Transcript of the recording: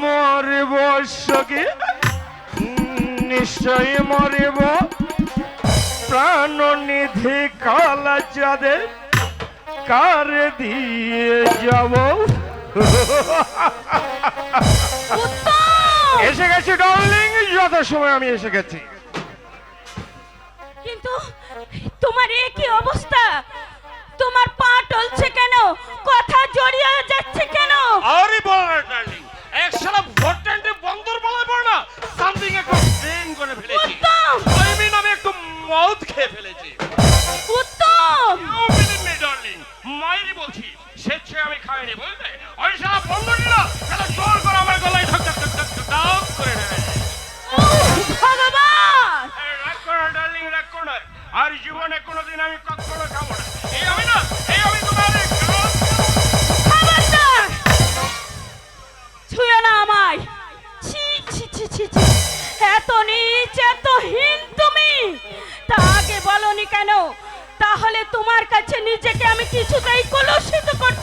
মরিব সখী, নিশ্চয় মরিব। প্রাণনিধি কালা যাদের কারে দিয়ে যাব। এসে গেছি ডার্লিং, যত সময় আমি এসে গেছি। কিন্তু তোমার এ কি অবস্থা? তোমার পা টলছে কেন? কথা জড়িয়ে যাচ্ছে কেন? আরে বল না ডার্লিং, এক শালা ভোট্যান্টে বন্দর বলায় পড় না, সামথিং একটু ড্রিঙ্ক করে ফেলেছি। আই মিন আমি একটু মদ খেয়ে ফেলেছি। উত্তম, ইউ বিলিভ মি ডার্লিং, মাইরি বলছি, স্বেচ্ছায় আমি খাইনি বুঝলে। ওই শালা বন্দরই না, শালা জোর করে আমার গলায় ঠক ঠক ঠক ঠক ঠক করে নেয়। ভগবান! রাগ করো না ডার্লিং, রাগ করো না। আর জীবনে কোনোদিন আমি কখনো খাবো না। এই আমি না, এই আমি তোমার খবরদার! ছুঁয়ো না আমায়। ছি ছি ছি ছি ছি, এত নীচ এত হীন তুমি! তা আগে বলনি কেন? তাহলে তোমার কাছে নিজেকে আমি কিছুতেই কলুষিত করতে